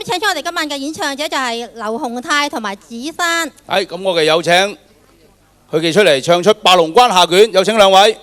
咁請出我哋今晚嘅演唱者就係劉鴻泰同埋子珊。係咁，我哋有請佢哋出嚟唱出《白龍關下卷》，有請兩位。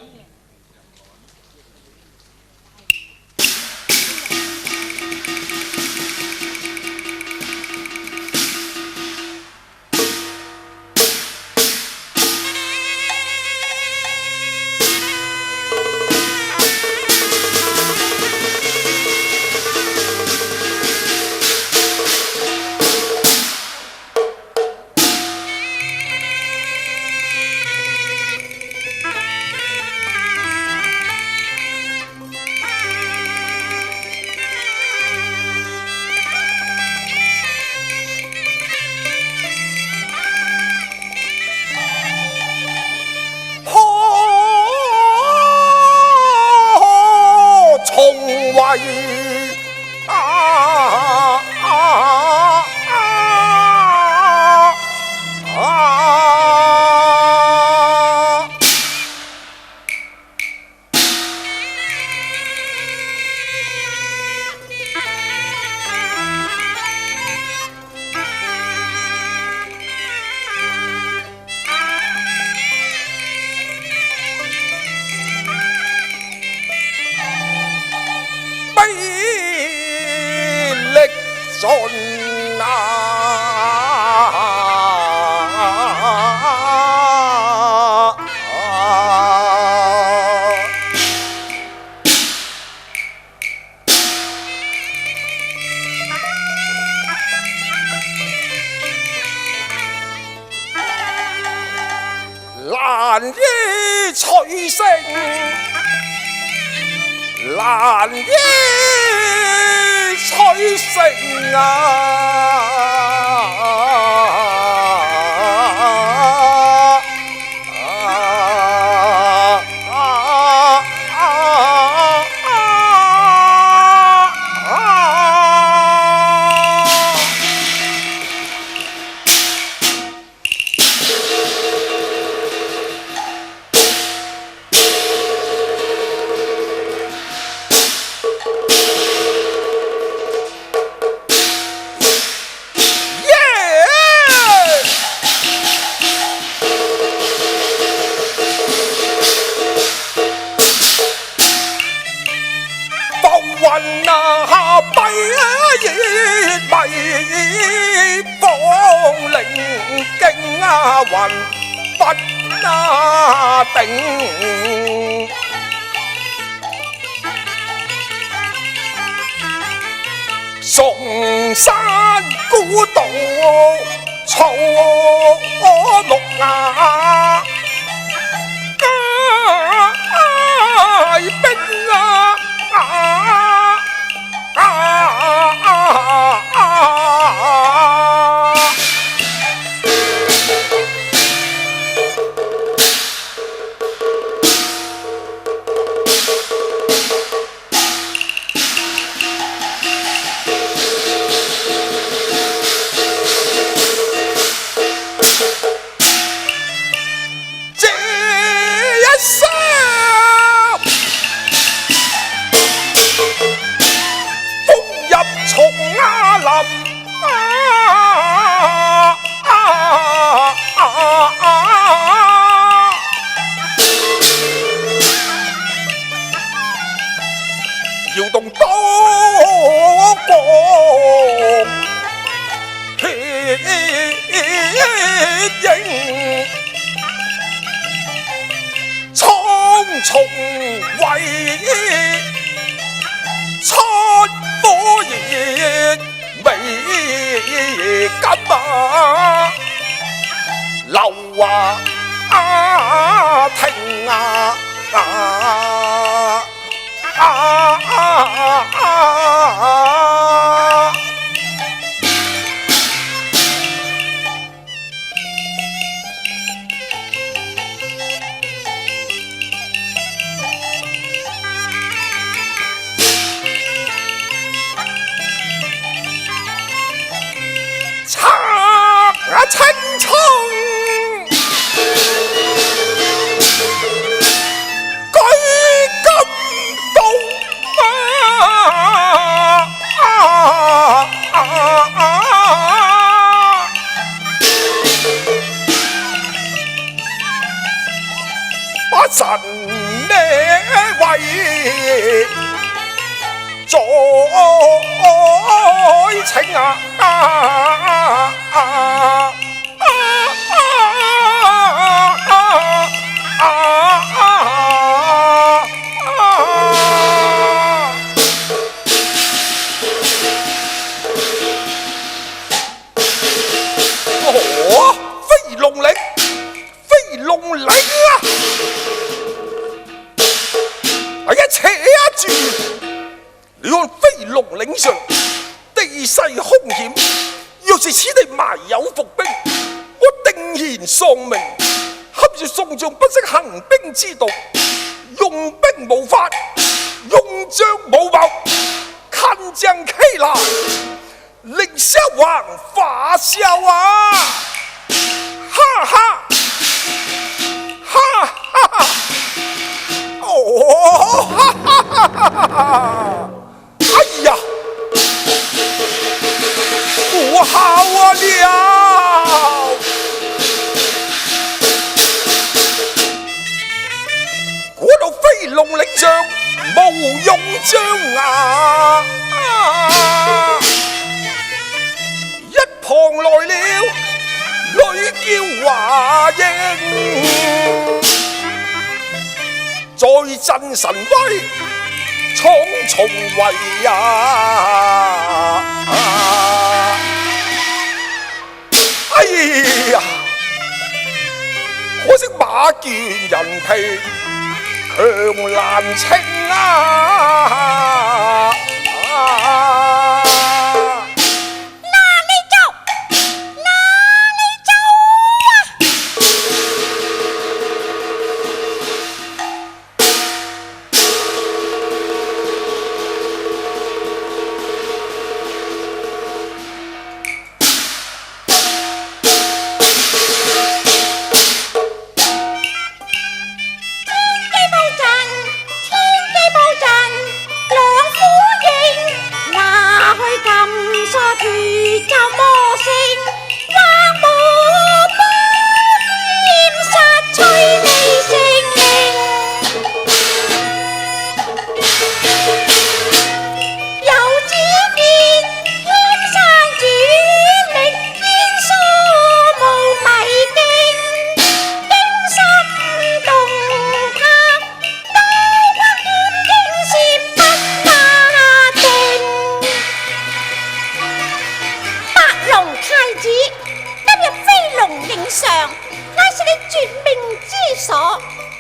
難於取勝，難於取勝魂不定，崇山古道草綠芽，大兵搖動刀光，血影，蒼松為出火熱，未敢留停青蔥，舉在情啊！飛龍嶺，飛龍嶺啊！哎呀，扯住！你看飛龍嶺上地勢兇險，若是此地埋有伏兵，我定然喪命。恰住宋將不識行兵之道，用兵無法，用將無謀，近將欺難，凌霄橫發笑啊！哈哈，哈哈，哦，哈哈哈哈哈！哎呀，不好了！嗰度飛龍嶺上無用將啊！一旁來了女叫華英，再振神威闖重圍啊！哎呀，可惜馬健人皮強難清啊！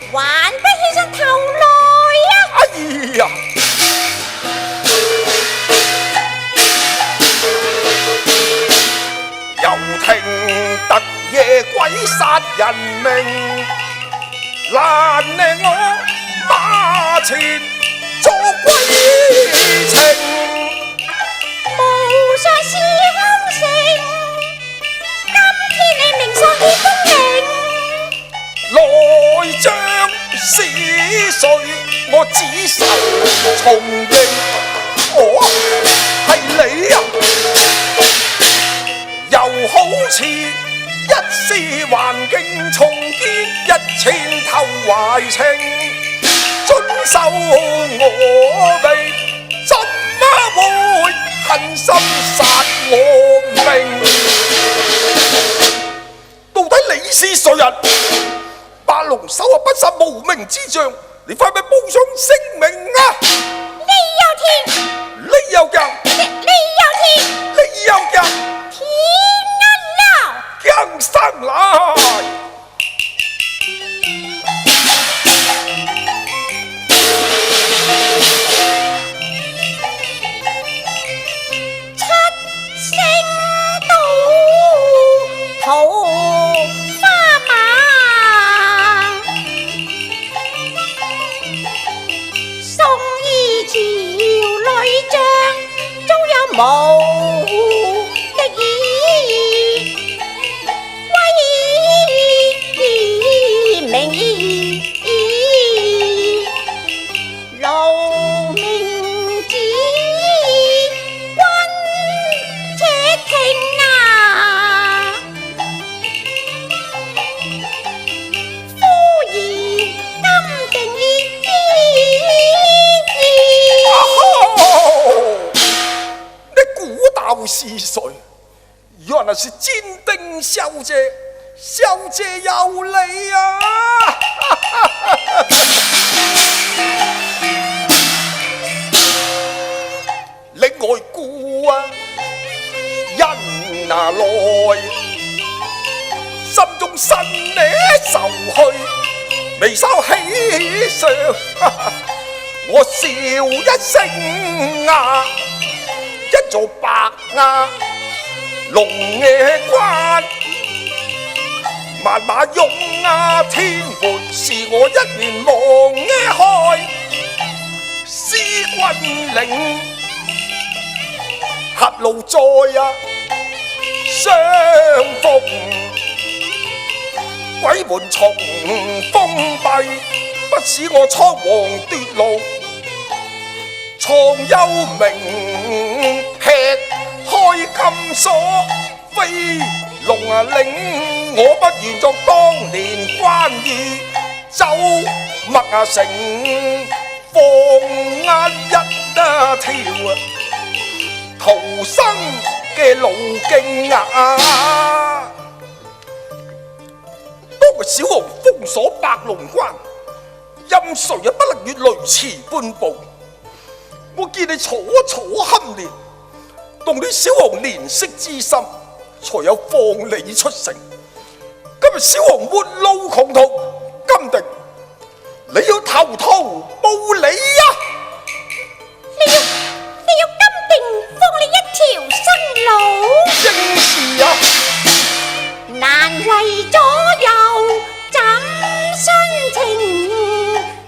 還不起身頭來啊！哎呀，遊艇特夜鬼殺人命，難令我馬前做歸情。無常是空城，今天你明喪氣風靈。來將是誰？我只受從認。哦，係你啊！又好似一時環境重建，一千頭懷情，遵守我哋，怎麼會狠心殺我命？到底你是誰人？白龍手啊，不殺無名之將，你快咪報上姓名啊！李有田，李有強，李有田，李有強，田安lau江生來。七星到桃花馬，送衣朝女將，終有無敵意，威名義，勞明子。夫兒今定意，是誰？原來是堅丁小姐，小姐有禮啊！嶺外故啊，人啊來，心中生呢愁去，眉梢喜上，我笑一聲啊，一座白鴨龍野關，萬馬擁啊天門，是我一年望野開，思君嶺。狹路在啊，相逢鬼門重封閉，不使我倉皇奪路，藏幽冥劈開金鎖，飛龍啊令我不願作當年關羽，走麥啊城放壓一條逃生嘅路徑啊！當個小王封鎖白龍關，任誰也不能越雷池半步。我見你楚楚堪憐，動你小王憐惜之心，才有放你出城。今日小王沒路窮途，今定你要投桃報李啊！你要金定放你一條生路，正是啊！難為左右怎申情，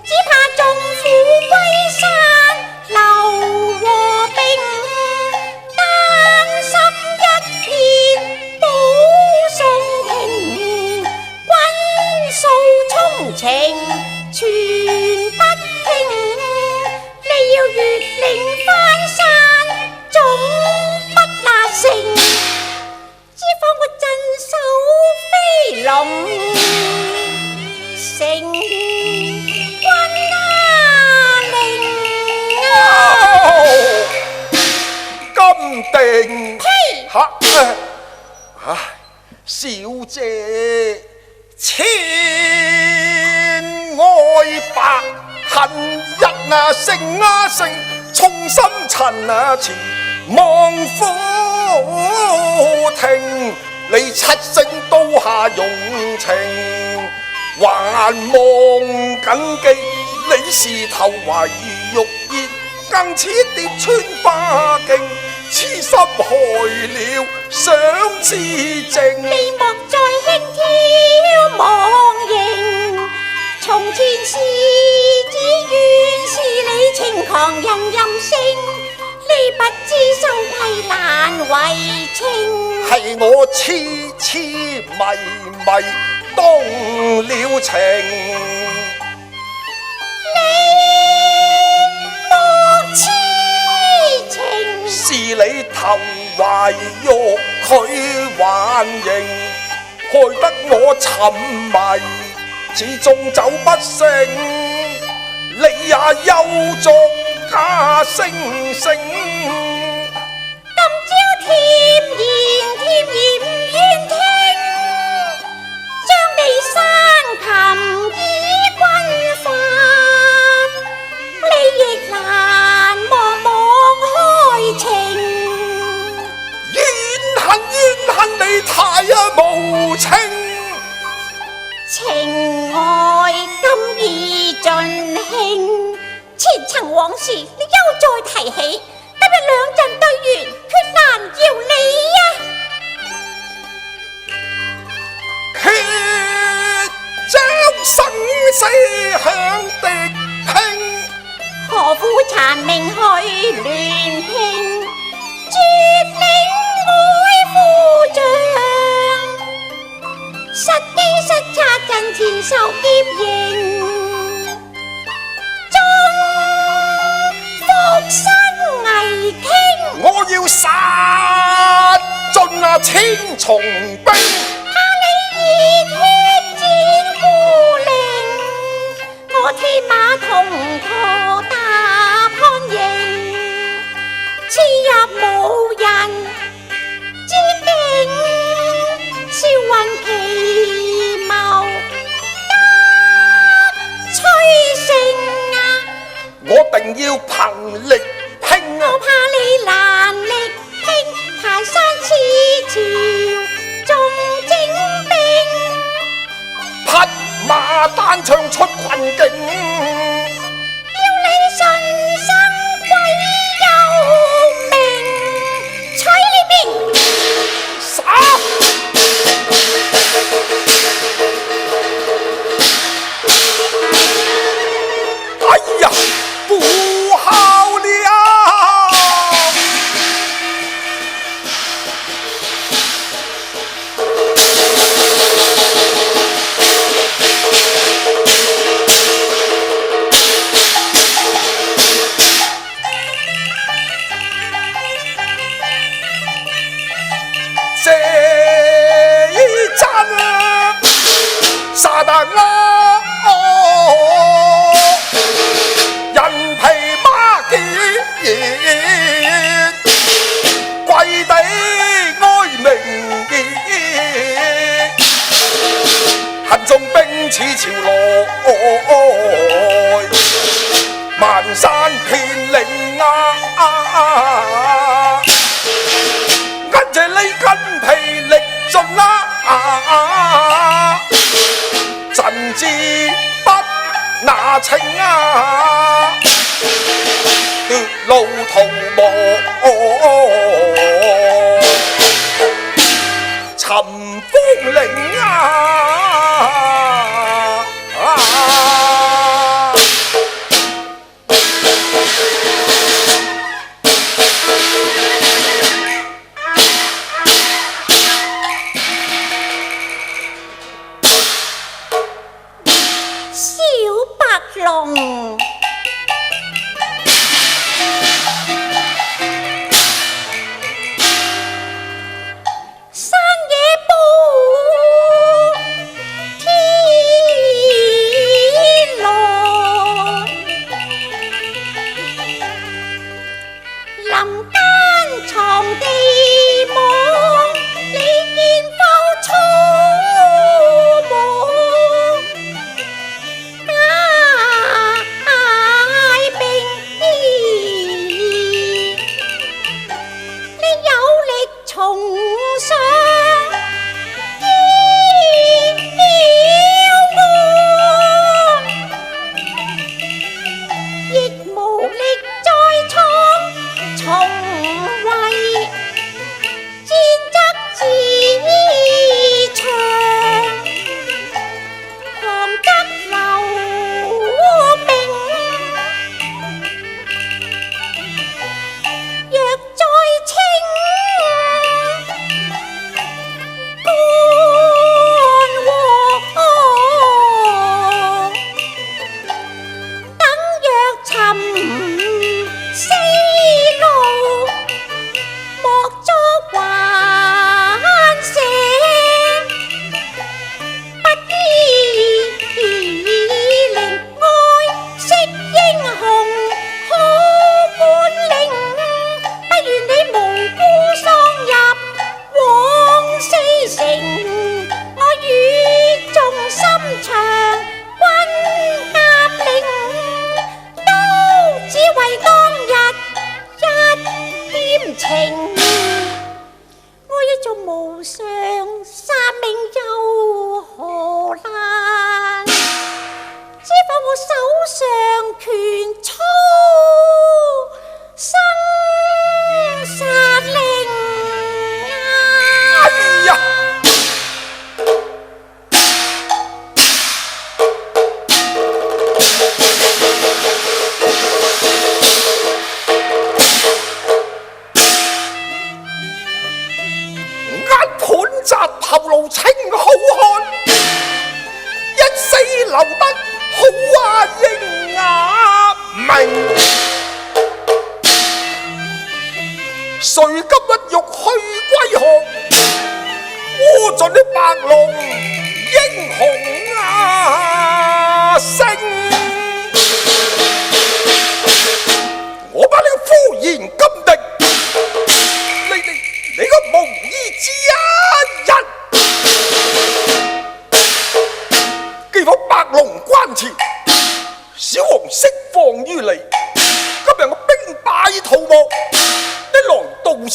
只怕縱虎歸山留和平，丹心一片保宋庭，軍數衝情全不傾。你要越嶺翻山總不那成，只放我鎮守飛龍城軍啊令啊！金定呸！唉，小姐千愛白恨一啊勝啊勝，衷心陳啊詞望夫庭，你七星刀下用情，還望謹記你是頭懷玉燕，更似蝶穿花徑，痴心害了想自靜。你莫再輕佻妄形，從前事只願是你情狂人任性，你不知生愧難為情，係我痴痴迷迷動了情。你莫痴情，是你投懷玉佢還形，害得我沉迷，始終走不成。你也休作假惺惺，今朝甜言唔願聽，將你生擒以軍法，你亦難望開情。怨恨你太無情，情愛今已盡興，前塵往事你休再提起，今日兩陣對圓，決難饒你啊！決將生死向敵拼，何苦殘命去亂拼，絕領愛夫將，失機失策陣前受劫刑，終復生危傾。我要殺盡那千重兵，怕你熱血戰孤零，我鐵馬銅駝踏漢營，刺入無人要憑力拼啊！我怕你難力拼，泰山刺潮重精兵，匹馬單槍出困境，要你順生歸有命，取你命！殺！哎呀，不好了！這一戰殺得我人皮馬結，跪地哀鳴結，恨中兵似潮來，漫山遍嶺啊！跟住你筋疲力盡啦，陣至不拿情啊，奪路逃亡，尋風嶺啊！小白龍，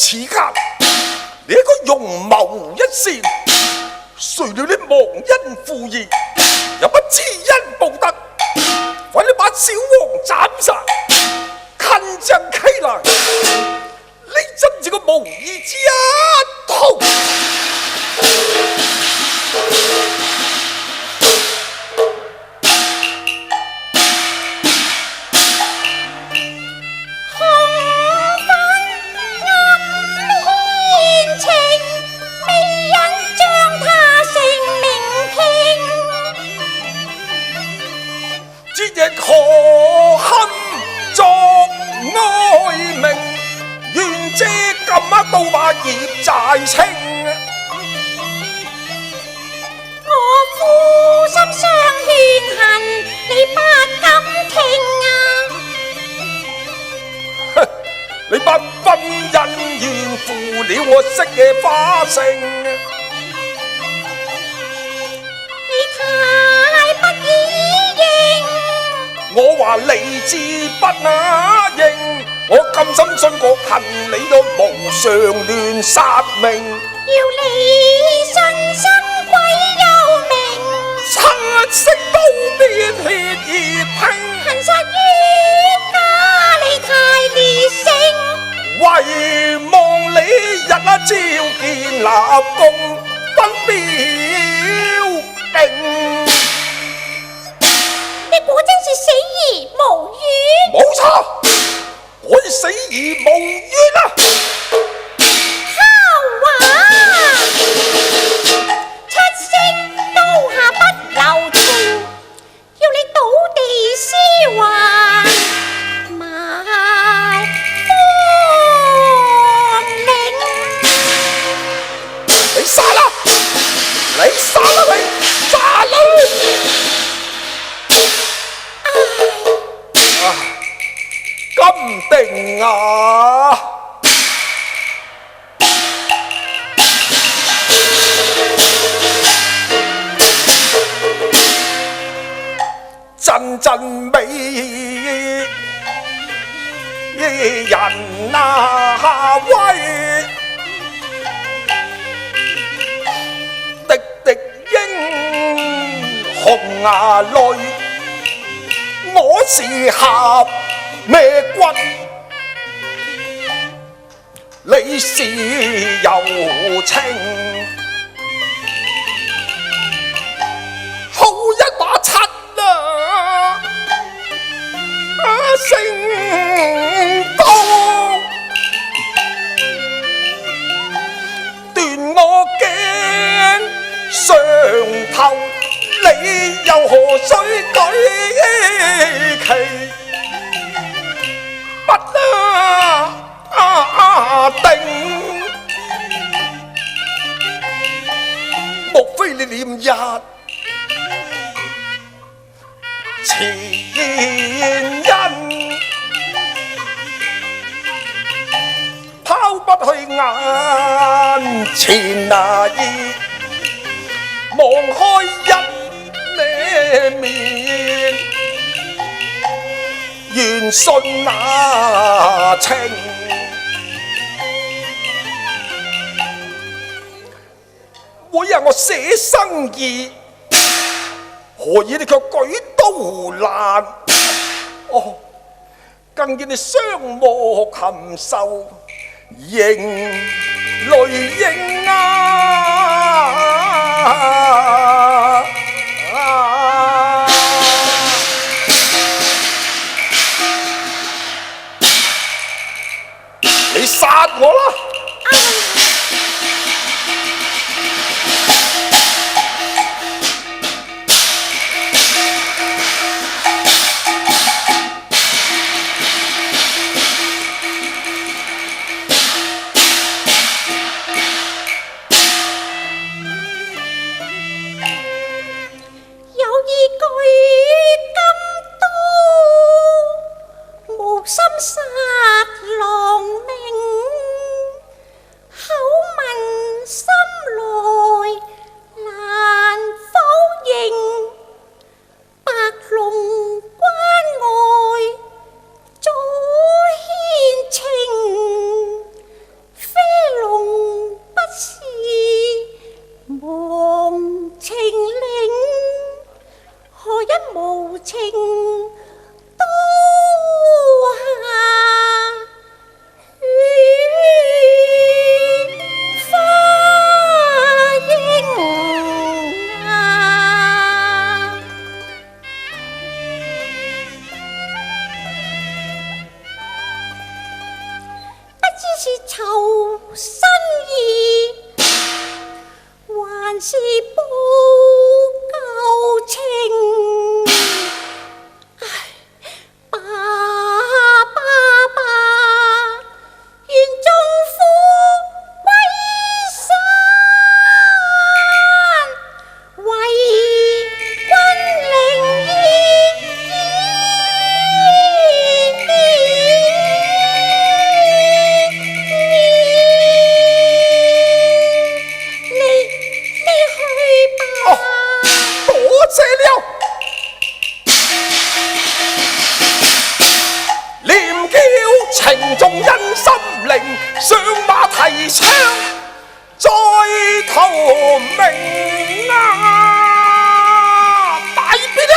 此間，你一個容謀一線，誰料你忘恩負義，又不知恩報德，為你把小王斬殺，近將欺難，你真是個無義之徒！亦可堪作哀鳴，願借今晚到把業債清。我苦心相勸恨，你不敢聽啊！你不分恩怨，負了我昔夜花城。你太不義應。我話理智不那應，我甘心信國恨你到無上亂殺命，要你信生鬼有命，七色刀邊血熱拼，恨殺冤家你太烈性，遺忘你日朝見立功分表定。你果真是死而無怨？冇錯，我已死而無怨啦！敲話，七色刀下不留情，要你倒地屍橫埋荒嶺。你殺啦！你殺啦！你殺啦！金定啊！陣陣美人啊威，滴滴英雄啊淚，我是合咩骨？你是柔情，好一把七啊！成刀斷我頸上頭，你又何須舉旗？不定，莫非你念日前因，拋不去眼前那意，望開一呢面，願信那情。每日我捨生意，何以你卻舉刀難？哦，更見你雙目含愁，盈淚盈你殺我啦！心殺郎命。知是酬新意，還是報舊情？唉，爸爸爸，願眾苦為山，為君靈意。情重因心靈，上馬提槍再逃命啊！大別了。